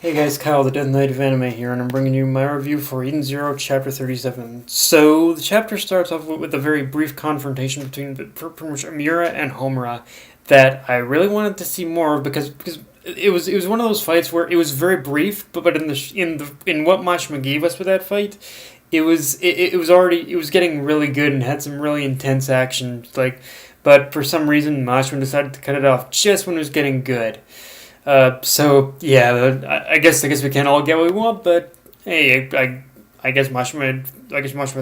Hey guys, Kyle, the Death Knight of Anime here, and I'm bringing you my review for Eden Zero, Chapter 37. So, the chapter starts off with a very brief confrontation between pretty much Amira and Homura that I really wanted to see more of because it was one of those fights where it was very brief, but in what Mashima gave us with that fight, it was getting really good and had some really intense action, but for some reason Mashima decided to cut it off just when it was getting good. So yeah, I guess we can't all get what we want, but hey, I guess Mashima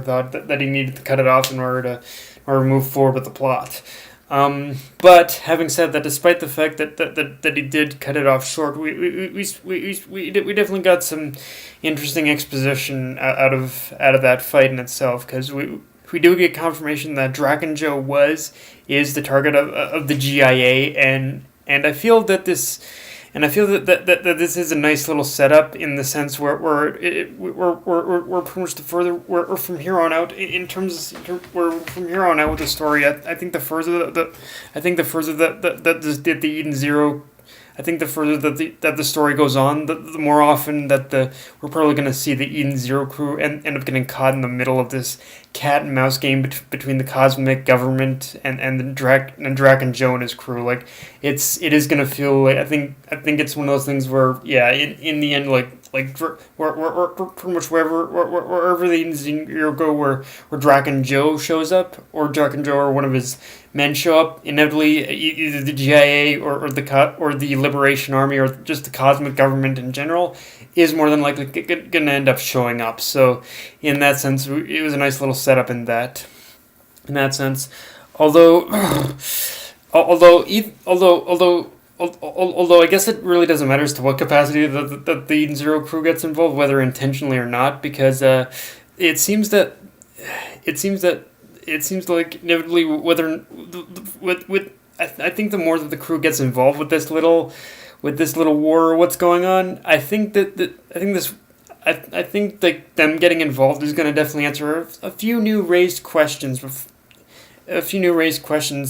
thought that he needed to cut it off in order to move forward with the plot. But having said that, despite the fact that he did cut it off short, we definitely got some interesting exposition out of that fight in itself, because we do get confirmation that Draken is the target of the GIA, and I feel that this is a nice little setup in the sense we're pretty much we're from here on out we're from here on out with the story. I think the further that the Eden Zero, I think the further that the story goes on, the more often we're probably going to see the Eden Zero crew end up getting caught in the middle of this cat and mouse game between the cosmic government and the Draken Joe and his crew. Like it is going to feel like I think it's one of those things where yeah, in the end, we're pretty much wherever the Eden Zero go, where Draken Joe shows up, or Draken Joe or one of his men show up, inevitably either the GIA or the Liberation Army or just the cosmic government in general is more than likely going to end up showing up. So in that sense, it was a nice little setup in that sense. Although although I guess it really doesn't matter as to what capacity the Eden Zero crew gets involved, whether intentionally or not, because it seems that it seems like inevitably whether with I think the more that the crew gets involved with this little war or what's going on, I think that them getting involved is going to definitely answer a few new raised questions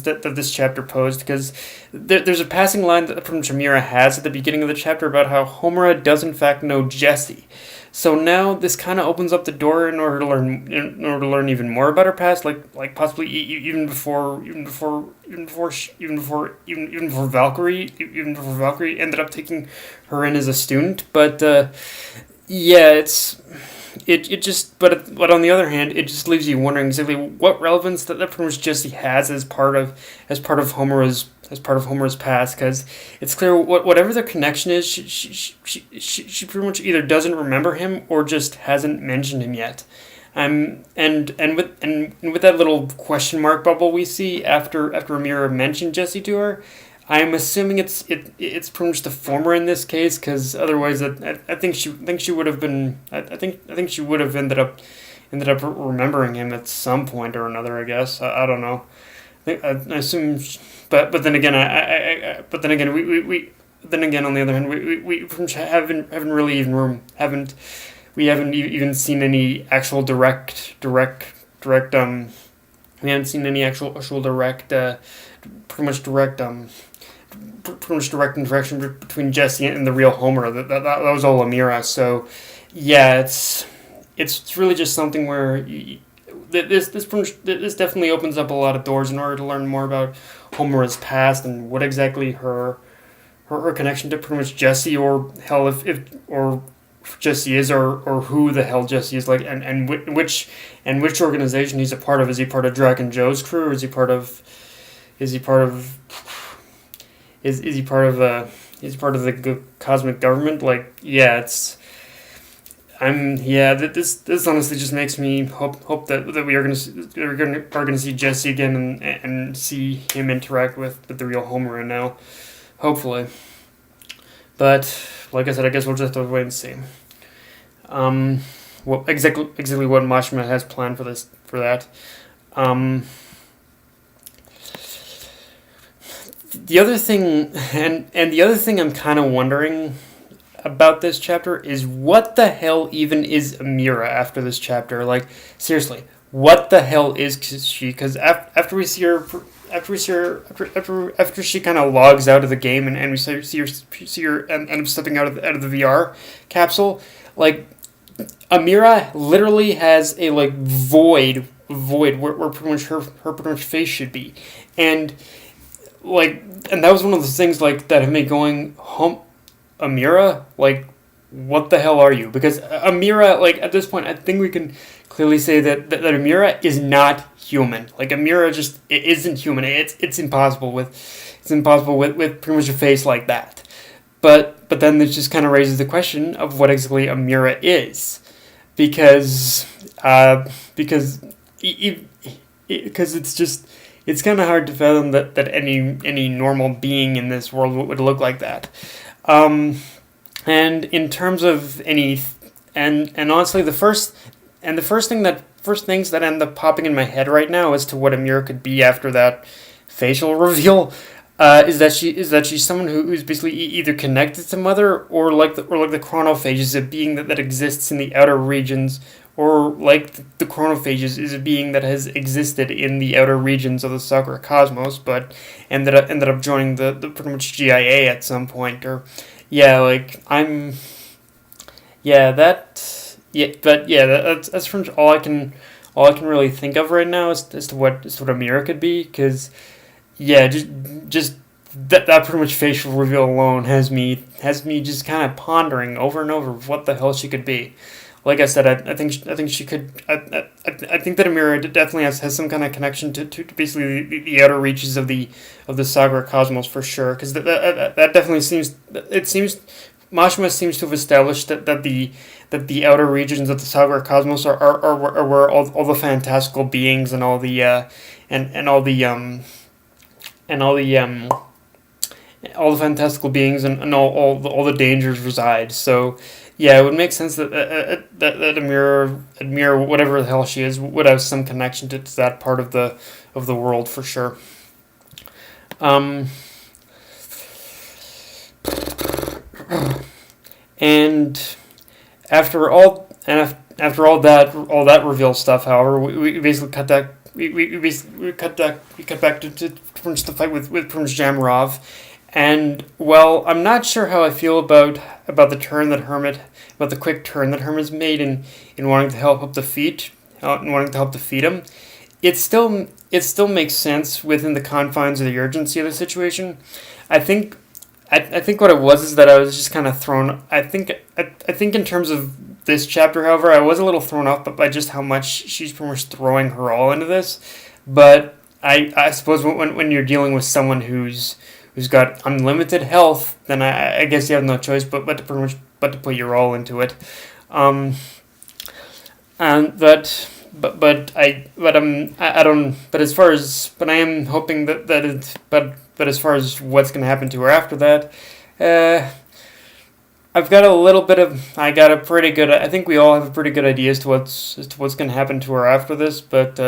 that this chapter posed, because there's a passing line that from Shamira has at the beginning of the chapter about how Homura does in fact know Jesse. So now this kind of opens up the door in order to learn even more about her past, like possibly even before Valkyrie ended up taking her in as a student. But yeah, it just but on the other hand, it just leaves you wondering exactly what relevance that pretty much Jesse has as part of Homer's past, because it's clear whatever the connection is, she pretty much either doesn't remember him or just hasn't mentioned him yet. And with that little question mark bubble we see after Amira mentioned Jesse to her, I'm assuming it's pretty much the former in this case, because otherwise, I think she would have been I think she would have ended up remembering him at some point or another. I guess I don't know. I assume, but then again, but then again, then again, on the other hand, we pretty much haven't really haven't even seen any actual we haven't seen any actual direct pretty much direct interaction between Jesse and the real Homer. That was all Amira. So yeah, it's really just something where this definitely opens up a lot of doors in order to learn more about Homura's past and what exactly her connection to pretty much Jesse, or hell if or Jesse is, or who the hell Jesse is, like, and which organization he's a part of. Is he part of Draken Joe's crew, or is he part of is he part of the cosmic government? Like, yeah, this honestly just makes me hope that we are gonna see Jesse again, and see him interact with the real Homer now, hopefully. But like I said, I guess we'll just have to wait and see. Exactly what Mashima has planned for that. The other thing, and the other thing I'm kind of wondering about this chapter is what the hell even is Amira after this chapter? Like, seriously, what the hell is she? Because after we see her after we see her after she kind of logs out of the game and we see her and end up stepping out of the VR capsule, like Amira literally has a like void where pretty much her pretty much face should be, and like and that was one of those things like that have me going home. Amira, like, what the hell are you? Because Amira, like, at this point, I think we can clearly say that Amira is not human. Like, Amira just it isn't human. It's impossible with pretty much a face like that. But then it just kind of raises the question of what exactly Amira is, because it's kind of hard to fathom that any normal being in this world would look like that. And in terms of any, and honestly, the first things that end up popping in my head right now as to what Amira could be after that facial reveal, is that she's someone who's basically either connected to Mother or like the chronophages, a being that exists in the outer regions, or like the chronophages is a being that has existed in the outer regions of the Sakura cosmos, but ended up joining the pretty much GIA at some point, or yeah, like that's pretty much all I can really think of right now as to what Amira could be, because yeah, just that pretty much facial reveal alone has me just kind of pondering over and over what the hell she could be. Like I said, I think she could. I think that Amira definitely has some kind of connection to basically the outer reaches of the Sakura cosmos for sure. Because that definitely seems. It seems Mashima seems to have established that the outer regions of the Sakura cosmos are where all the fantastical beings and all the all the fantastical beings and all the dangers reside. So yeah, it would make sense that Amira, whatever the hell she is, would have some connection to that part of the world for sure. And after all that reveal stuff, however, we basically cut that. We cut back to the fight with Prince Jamarov. And well, I'm not sure how I feel about the quick turn that Hermit's made in wanting to help defeat him. It still makes sense within the confines of the urgency of the situation. I think what it was is that I was just kind of thrown. I think in terms of this chapter, however, I was a little thrown off by just how much she's pretty much throwing her all into this. But I suppose when you're dealing with someone who's got unlimited health, then I guess you have no choice but to put your all into it. And I am hoping but as far as what's going to happen to her after that, I got a pretty good. I think we all have a pretty good idea as to what's going to happen to her after this, but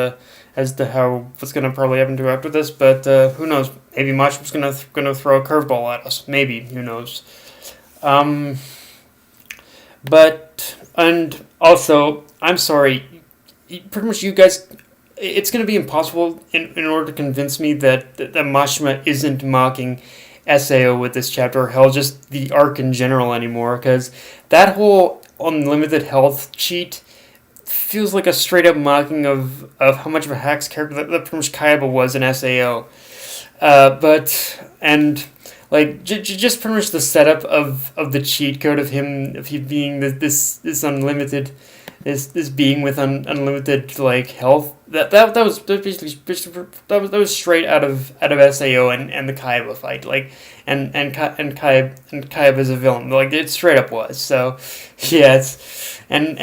as to what's going to probably happen to her after this. But who knows? Maybe Mashima's going to throw a curveball at us. Maybe, who knows? And also, I'm sorry. Pretty much, you guys. It's going to be impossible in order to convince me that Mashima isn't mocking SAO with this chapter, or hell, just the arc in general anymore, because that whole unlimited health cheat feels like a straight up mocking of how much of a hacks character that pretty much Kaiba was in SAO. Just pretty much the setup of the cheat code of him being this unlimited this being with unlimited like health that was basically that was straight out of SAO and the Kaiba fight, like and Kaiba is a villain, like it straight up was. So yeah, I'd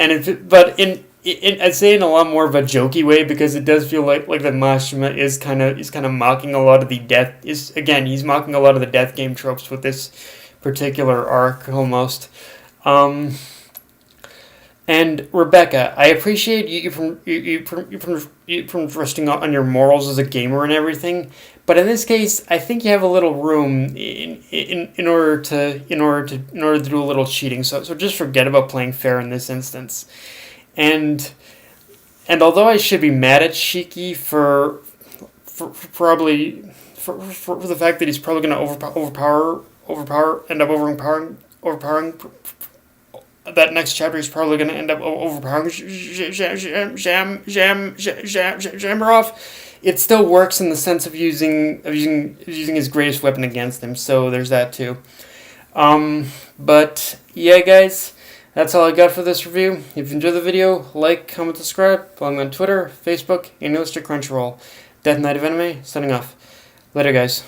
say in a lot more of a jokey way, because it does feel like the Mashima is kind of mocking a lot of the he's mocking a lot of the death game tropes with this particular arc almost. And Rebecca, I appreciate you from resting on your morals as a gamer and everything, but in this case, I think you have a little room in order to do a little cheating. So just forget about playing fair in this instance. And although I should be mad at Shiki for probably for the fact that he's probably going to end up overpowering. That next chapter he's probably going to end up overpowering Shamroff. It still works in the sense of using his greatest weapon against him. So there's that too. But yeah, guys, that's all I got for this review. If you enjoyed the video, like, comment, subscribe. Follow me on Twitter, Facebook, and Crunchyroll. Death Knight of Anime, signing off. Later, guys.